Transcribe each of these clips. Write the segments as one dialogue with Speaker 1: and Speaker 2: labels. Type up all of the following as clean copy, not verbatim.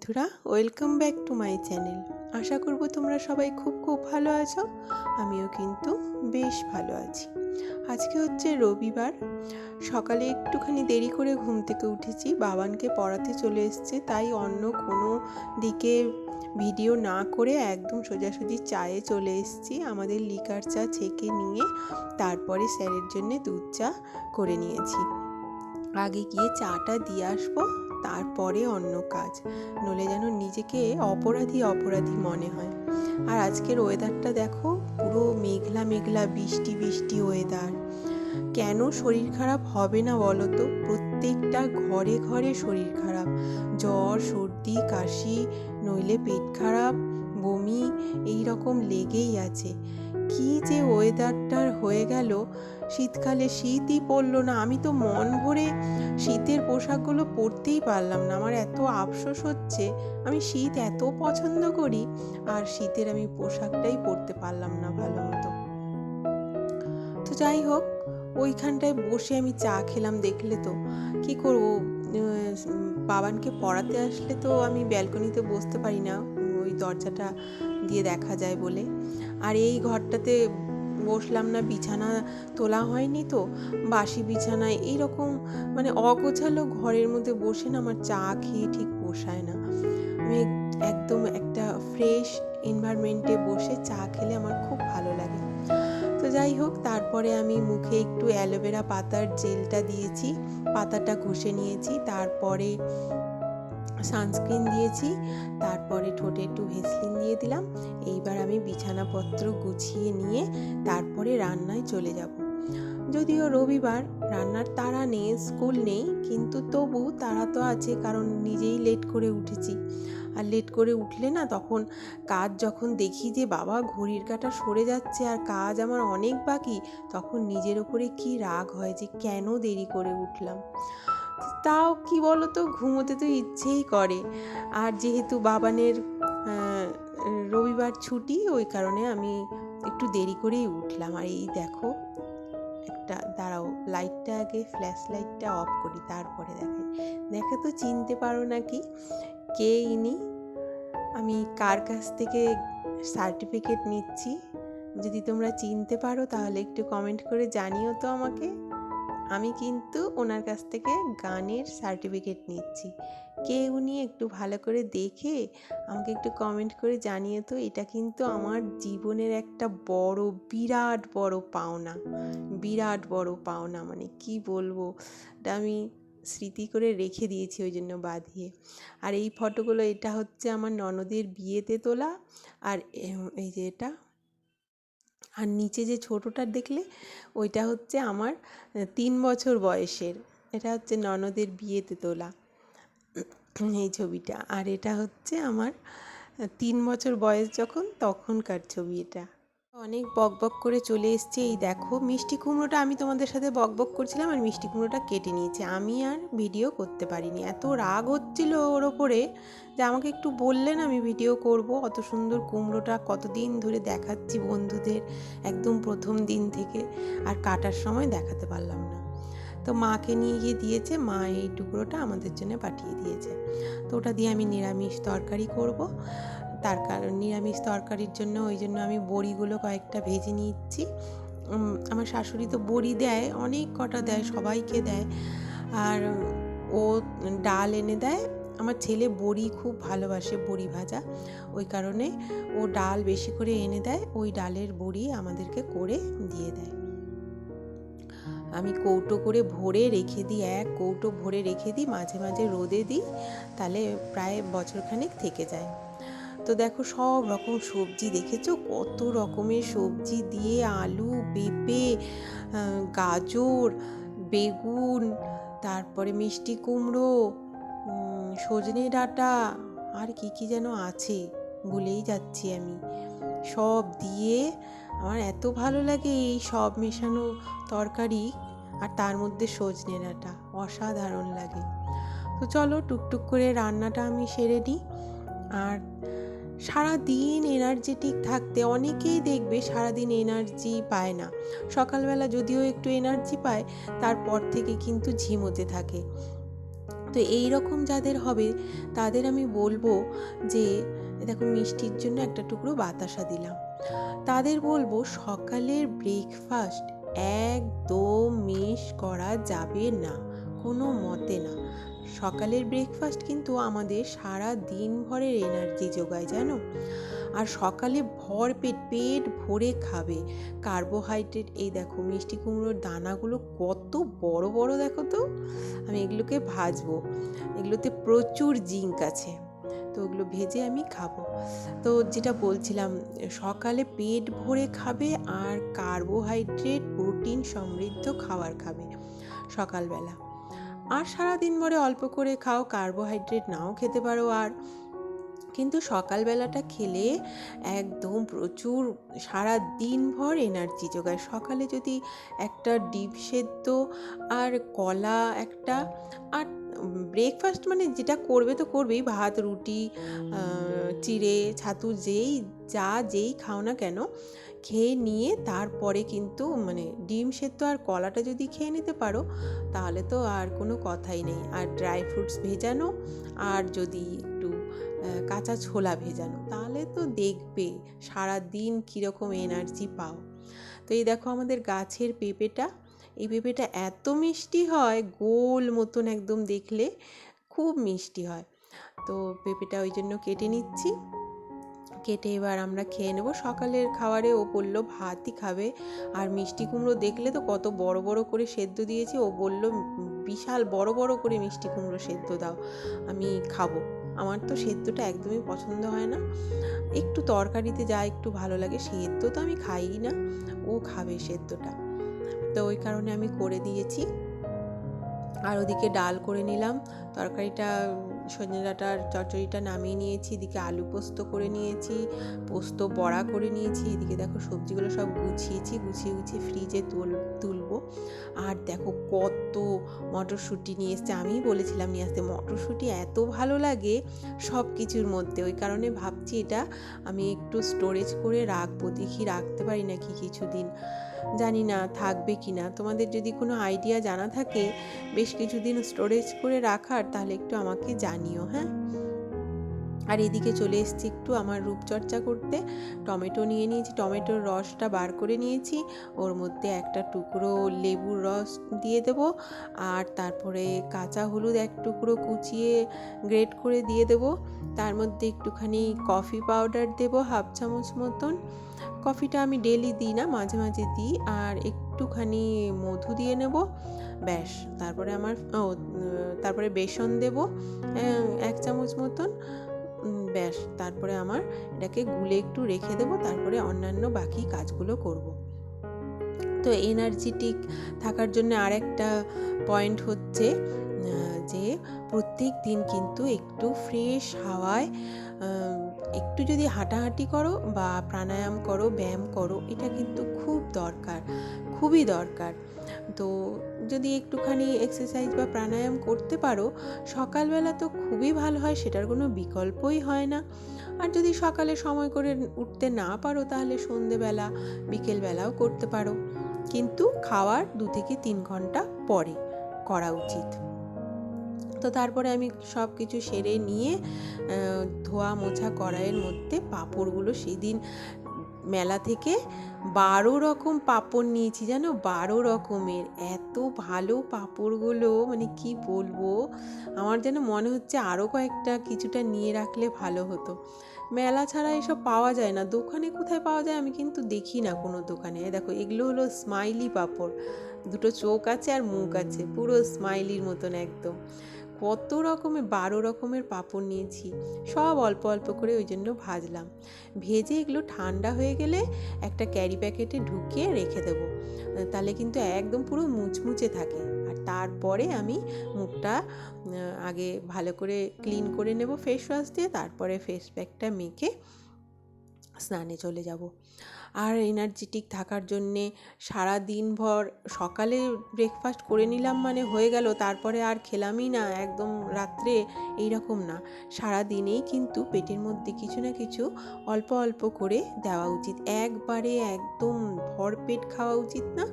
Speaker 1: বন্ধুরা, welcome back to my channel. আশা করব তোমরা সবাই খুব ভালো আছো। আমিও কিন্তু বেশ ভালো আছি। আজকে হচ্ছে রবিবার। সকালে একটুখানি দেরি করে ঘুম থেকে উঠেছি, বাবানকে পড়াতে চলে এসছে, তাই অন্য কোনো দিকে ভিডিও না করে একদম সোজাসুজি চায়ে চলে এসেছি। আমাদের লিকার চা ছেঁকে নিয়ে তারপরে স্যারের জন্যে দুধ চা করে নিয়েছি। আগে গিয়ে চাটা দিয়ে আসবো, তারপরে অন্য কাজ, নইলে যেন নিজেকে অপরাধী মনে হয়। আর আজকের ওয়েদারটা দেখো, পুরো মেঘলা মেঘলা বৃষ্টি বৃষ্টি ওয়েদার। কেন শরীর খারাপ হবে না বলো তো? প্রত্যেকটা ঘরে ঘরে শরীর খারাপ, জ্বর সর্দি কাশি, নইলে পেট খারাপ, বমি, এই রকম লেগেই আছে। কি যে ওয়েদারটার হয়ে গেল, শীতকালে শীতই পড়লো না। আমি তো মন ভরে শীতের পোশাকগুলো পরতেই পারলাম না। আমার এত আফসোস হচ্ছে, আমি শীত এত পছন্দ করি, আর শীতের আমি পোশাকটাই পরতে পারলাম না ভালো মতো। তো যাই হোক, ওইখানটায় বসে আমি চা খেলাম। দেখলে তো কি করবো, বাবানকে পড়াতে আসলে তো আমি ব্যালকনিতে বসতে পারি না, ওই দরজাটা দিয়ে দেখা যায় বলে। আর এই ঘরটাতে বসলাম না, বিছানা তোলা হয়নি তো, বাসি বিছানায় এইরকম মানে অগোছালো ঘরের মধ্যে বসে না আমার চা খেয়ে ঠিক পোষায় না। আমি একদম একটা ফ্রেশ এনভায়রনমেন্টে বসে চা খেলে আমার খুব ভালো লাগে। তো যাই হোক, তারপরে আমি মুখে একটু অ্যালোভেরা পাতার জেলটা দিয়েছি, পাতাটা ঘষে নিয়েছি, তারপরে সানস্ক্রিন দিয়েছি, তারপরে ঠোঁটে একটু ভেসলিন দিয়ে দিলাম। এইবার আমি বিছানাপত্র গুছিয়ে নিয়ে তারপরে রান্নায় চলে যাব। যদিও রবিবার, রান্নার তাড়া নেই, স্কুল নেই, কিন্তু তবু তাড়া তো আছে, কারণ নিজেই লেট করে উঠেছি। আর লেট করে উঠলে না, তখন কাজ যখন দেখি যে বাবা ঘড়ির কাঁটা সরে যাচ্ছে আর কাজ আমার অনেক বাকি, তখন নিজের ওপরে কি রাগ হয় যে কেন দেরি করে উঠলাম। তাও কি বলো তো, ঘুমোতে তো ইচ্ছেই করে। আর যেহেতু বাবানের রবিবার ছুটি, ওই কারণে আমি একটু দেরি করেই উঠলাম। আর এই দেখো, একটা দাঁড়াও, লাইটটা আগে ফ্ল্যাশ লাইটটা অফ করি, তারপরে দেখাই। দেখে তো চিনতে পারো নাকি কে ইনি? আমি কার কাছ থেকে সার্টিফিকেট নিচ্ছি, যদি তোমরা চিনতে পারো তাহলে একটু কমেন্ট করে জানিও তো আমাকে। আমি কিন্তু ওনার কাছ থেকে গানের সার্টিফিকেট নিচ্ছি। কে উনি একটু ভালো করে দেখে আমাকে একটু কমেন্ট করে জানিয়ে তো। এটা কিন্তু আমার জীবনের একটা বিরাট বড় পাওনা, বিরাট বড় পাওনা, মানে কি বলবো, এটা আমি স্মৃতি করে রেখে দিয়েছি ওই জন্য বাঁধিয়ে। আর এই ফটোগুলো, এটা হচ্ছে আমার ননদের বিয়েতে তোলা, আর এই যে এটা, আর নিচে যে ছোটোটা দেখলে, ওইটা হচ্ছে আমার 3 বছর বয়সের। এটা হচ্ছে ননদের বিয়েতে তোলা এই ছবিটা। আর এটা হচ্ছে আমার 3 বছর বয়স যখন, তখনকার ছবি এটা। অনেক বকবক করে চলে এসছে। এই দেখো, মিষ্টি কুমড়োটা আমি তোমাদের সাথে বকবক করছিলাম, আর মিষ্টি কুমড়োটা কেটে নিয়েছে। আমি আর ভিডিও করতে পারিনি, এত রাগ হচ্ছিল ওর ওপরে যে আমাকে একটু বললেন আমি ভিডিও করব। অত সুন্দর কুমড়োটা কতদিন ধরে দেখাচ্ছি বন্ধুদের, একদম প্রথম দিন থেকে, আর কাটার সময় দেখাতে পারলাম না। তো মাকে নিয়ে গিয়ে দিয়েছে, মা এই টুকরোটা আমাদের জন্য পাঠিয়ে দিয়েছে। তো ওটা দিয়ে আমি নিরামিষ তরকারি করব। তার কারণ নিরামিষ তরকারির জন্য, ওই জন্য আমি বড়িগুলো কয়েকটা ভেজে নিচ্ছি। আমার শাশুড়ি তো বড়ি দেয়, অনেক কটা দেয়, সবাইকে দেয়। আর ও ডাল এনে দেয়। আমার ছেলে বড়ি খুব ভালোবাসে, বড়ি ভাজা, ওই কারণে ও ডাল বেশি করে এনে দেয়, ওই ডালের বড়ি আমাদেরকে করে দিয়ে দেয়। আমি কৌটো করে ভরে রেখে দিই, এক কৌটো ভরে রেখে দিই, মাঝে মাঝে রোদে দিই, তাহলে প্রায় বছরখানেক থেকে যায়। তো দেখো, সব রকম সবজি দেখেছো, কত রকমের সবজি দিয়ে, আলু, পেঁপে, গাজর, বেগুন, তারপরে মিষ্টি কুমড়ো, সজনে ডাঁটা, আর কি কি যেন আছে, ভুলেই যাচ্ছি আমি। সব দিয়ে আমার এত ভালো লাগে এই সব মেশানো তরকারি, আর তার মধ্যে সজনে ডাঁটা, অসাধারণ লাগে। তো চলো টুকটুক করে রান্নাটা আমি সেরে নিই। আর সারাদিন এনার্জেটিক থাকতে, অনেকেই দেখবে সারাদিন এনার্জি পায় না, সকালবেলা যদিও একটু এনার্জি পায়, তারপর থেকে কিন্তু ঝিমোতে থাকে। তো এই রকম যাদের হবে তাদের আমি বলবো যে দেখো মিষ্টির জন্য একটা টুকরো বাতাসা দিলাম। তাদের বলবো সকালের ব্রেকফাস্ট একদম মিস করা যাবে না, কোনো মতে না। সকালের ব্রেকফাস্ট কিন্তু আমাদের সারা দিন ভরের এনার্জি যোগায় জানো। আর সকালে পেট ভরে খাবে কার্বোহাইড্রেট। এই দেখো মিষ্টি কুমড়োর দানাগুলো কত বড় বড়, দেখো তো। আমি এগুলোকে ভাজবো, এগুলোতে প্রচুর জিঙ্ক আছে, তো ওগুলো ভেজে আমি খাবো। তো যেটা বলছিলাম, সকালে পেট ভরে খাবে আর কার্বোহাইড্রেট প্রোটিন সমৃদ্ধ খাবার খাবে সকালবেলা। আর সারাদিন ভরে অল্প করে খাও, কার্বোহাইড্রেট নাও খেতে পারো। আর কিন্তু সকালবেলাটা খেলে একদম প্রচুর সারা দিনভর এনার্জি যোগায়। সকালে যদি একটা ডিম সেদ্ধ আর কলা একটা, আর ব্রেকফাস্ট মানে যেটা করবে তো করবেই, ভাত রুটি চিড়ে ছাতু যেই খাও না কেন, খেয়ে নিয়ে তারপরে কিন্তু মানে ডিম সেদ্ধ আর কলাটা যদি খেয়ে নিতে পারো তাহলে তো আর কোনো কথাই নেই। আর ড্রাই ফ্রুটস ভেজানো আর যদি একটু কাঁচা ছোলা ভেজানো, তাহলে তো দেখবে সারা দিন কীরকম এনার্জি পাও। তো এই দেখো আমাদের গাছের পেঁপেটা, এই পেঁপেটা এত মিষ্টি হয়, গোল মতন একদম, দেখলে খুব মিষ্টি হয়। তো পেঁপেটা ওই জন্য কেটে নিচ্ছি, কেটে এবার আমরা খেয়ে নেব। সকালের খাবারে ও বললো ভাতই খাবে। আর মিষ্টি কুমড়ো দেখলে তো কত বড় বড় করে সেদ্ধ দিয়েছি, ও বলল বিশাল বড় বড় করে মিষ্টি কুমড়ো সেদ্ধ দাও, আমি খাবো। আমার তো সেদ্ধটা একদমই পছন্দ হয় না, একটু তরকারিতে যা একটু ভালো লাগে, সেদ্ধ তো আমি খাই না, ও খাবে সেদ্ধটা। তো ওই কারণে আমি করে দিয়েছি। আর ওদিকে ডাল করে নিলাম, তরকারিটা সজনে ডাঁটার চচ্চড়িটা নামিয়ে নিয়েছি, এদিকে আলু পোস্ত করে নিয়েছি, পোস্ত বড়া করে নিয়েছি। এদিকে দেখো সবজিগুলো সব গুছিয়ে ফ্রিজে তুলবো। আর দেখো কত মটরশুঁটি নিয়ে এসছে, আমিই বলেছিলাম নিয়ে আসতে। মটরশুঁটি এত ভালো লাগে সব কিছুর মধ্যে, ওই কারণে ভাবছি এটা আমি একটু স্টোরেজ করে রাখবো, দেখি রাখতে পারি নাকি কিছুদিন, জানি না থাকবে কি না। তোমাদের যদি কোনো আইডিয়া জানা থাকে বেশ কিছুদিন স্টোরেজ করে রাখার, তাহলে একটু আমাকে জানিও, হ্যাঁ। আর এদিকে চলে এসেছি একটু আমার রূপচর্চা করতে। টমেটো নিয়ে নিয়েছি, টমেটোর রসটা বার করে নিয়েছি, ওর মধ্যে একটা টুকরো লেবুর রস দিয়ে দেব। আর তারপরে কাঁচা হলুদ এক টুকরো কুচিয়ে গ্রেট করে দিয়ে দেব। তার মধ্যে একটুখানি কফি পাউডার দেব, 1/2 চামচ মতন। কফিটা আমি ডেলি দিই না, মাঝে মাঝে দিই। আর একটুখানি মধু দিয়ে নেব, ব্যাস। তারপরে বেসন দেব 1 চামচ মতন, ব্যাস। তারপরে আমার এটাকে গুলে একটু রেখে দেব, তারপরে অন্যান্য বাকি কাজগুলো করব। তো এনার্জেটিক থাকার জন্য আরেকটা পয়েন্ট হচ্ছে যে প্রত্যেক দিন কিন্তু একটু ফ্রেশ হাওয়ায় একটু যদি হাঁটাহাঁটি করো বা প্রাণায়াম করো, ব্যায়াম করো, এটা কিন্তু খুবই দরকার। তো যদি একটুখানি এক্সারসাইজ বা প্রাণায়াম করতে পারো সকালবেলা তো খুবই ভালো হয়, সেটার কোনো বিকল্পই হয় না। আর যদি সকালে সময় করে উঠতে না পারো তাহলে সন্ধেবেলা বিকেলবেলাও করতে পারো, কিন্তু খাওয়ার 2 থেকে 3 ঘন্টা পরে করা উচিত। তো তারপরে আমি সব কিছু সেরে নিয়ে ধোয়া মোছা কড়াইয়ের মধ্যে পাঁপড়গুলো, সেদিন মেলা থেকে 12 রকম পাঁপড় নিয়েছি জানো, 12 রকমের। এত ভালো পাঁপড়গুলো, মানে কি বলবো, আমার যেন মনে হচ্ছে আরও কিছুটা নিয়ে রাখলে ভালো হতো। মেলা ছাড়া এসব পাওয়া যায় না, দোকানে কোথায় পাওয়া যায় আমি কিন্তু দেখি না কোনো দোকানে। দেখো এগুলো হলো স্মাইলি পাঁপড়, 2টো চোখ আছে আর মুখ আছে, পুরো স্মাইলির মতন একদম। কত রকমের 12 রকমের পাঁপড় নিয়েছি, সব অল্প অল্প করে ওই জন্য ভাজলাম। ভেজে এগুলো ঠান্ডা হয়ে গেলে একটা ক্যারি প্যাকেটে ঢুকিয়ে রেখে দেবো, তাহলে কিন্তু একদম পুরো মুচমুচে থাকে। আর তারপরে আমি মুখটা আগে ভালো করে ক্লিন করে নেব ফেস ওয়াশ দিয়ে, তারপরে ফেস প্যাকটা মেখে স্নানে চলে যাব। আর এনার্জেটিক থাকার জন্যে সারা দিনভর সকালে ব্রেকফাস্ট করে নিলাম মানে হয়ে গেল, তারপরে আর খেলামই না একদম রাত্রে, এইরকম না। সারা দিনেই কিন্তু পেটের মধ্যে কিছু না কিছু অল্প অল্প করে দেওয়া উচিত, একবারে একদম ভরপেট খাওয়া উচিত না,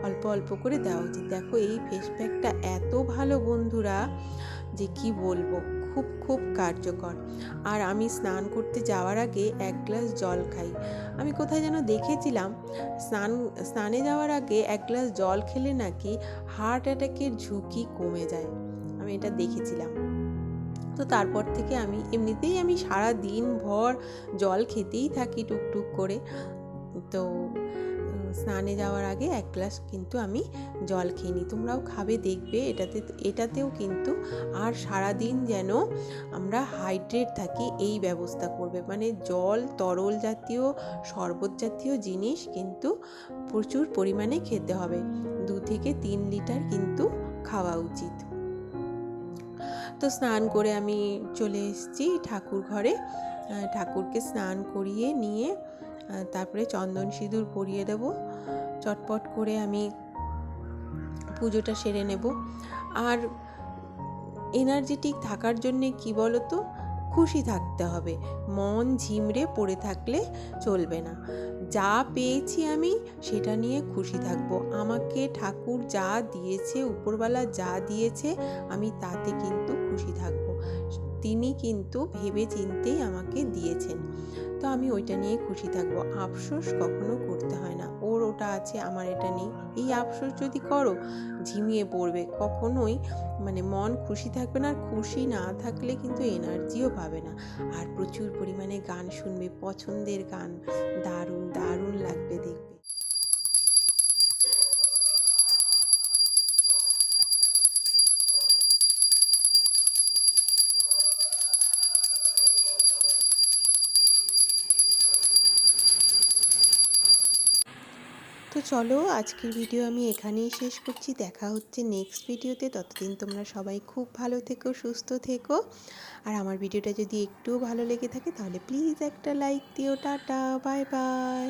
Speaker 1: অল্প অল্প করে দেওয়া উচিত। দেখো এই ফেস প্যাকটা এত ভালো বন্ধুরা, যে কি বলবো, খুব খুব কার্যকর। আর আমি স্নান করতে যাওয়ার আগে 1 গ্লাস জল খাই। আমি কোথায় যেন দেখেছিলাম স্নানে যাওয়ার আগে 1 গ্লাস জল খেলে নাকি হার্ট অ্যাটাকের ঝুঁকি কমে যায়। আমি এটা দেখেছিলাম। তো তারপর থেকে এমনিতেই আমি সারা দিন ভর জল খেতেই থাকি টুকটুক করে। তো স্নানে যাওয়ার আগে 1 গ্লাস কিন্তু আমি জল খেয়ে নিই। তোমরাও খাবে, দেখবে এটাতেও কিন্তু আর সারাদিন যেন আমরা হাইড্রেট থাকি এই ব্যবস্থা করবে। মানে জল, তরল জাতীয়, শরবত জাতীয় জিনিস কিন্তু প্রচুর পরিমাণে খেতে হবে। 2 থেকে 3 লিটার কিন্তু খাওয়া উচিত। তো স্নান করে আমি চলে এসেছি ঠাকুর ঘরে। ঠাকুরকে স্নান করিয়ে নিয়ে তারপরে চন্দন সিঁদুর পরিয়ে দেব। চটপট করে আমি পুজোটা সেরে নেব। আর এনার্জেটিক থাকার জন্যে কি বলো তো, খুশি থাকতে হবে। মন ঝিমড়ে পড়ে থাকলে চলবে না। যা পেয়েছি আমি সেটা নিয়ে খুশি থাকবো। আমাকে ঠাকুর যা দিয়েছে, উপরওয়ালা যা দিয়েছে, আমি তাতে কিন্তু খুশি থাকবো। তিনি কিন্তু ভেবে চিন্তেই আমাকে দিয়েছেন। তো আমি ওইটা নিয়ে খুশি থাকবো। আফসোস কখনো করতে হয় না, ওর ওটা আছে আমার এটা নেই। এই আফসোস যদি করো ঝিমিয়ে পড়বে, কখনোই মানে মন খুশি থাকবে না। আর খুশি না থাকলে কিন্তু এনার্জিও পাবে না। আর প্রচুর পরিমাণে গান শুনবে, পছন্দের গান, দারুণ দারুণ লাগবে দেখবে। তো চলো, আজকের ভিডিও আমি এখানেই শেষ করছি। দেখা হচ্ছে নেক্সট ভিডিওতে। ততদিন তোমরা সবাই খুব ভালো থেকো, সুস্থ থেকো। আর আমার ভিডিওটা যদি একটুও ভালো লেগে থাকে তাহলে প্লিজ একটা লাইক দিও। Tata, bye bye.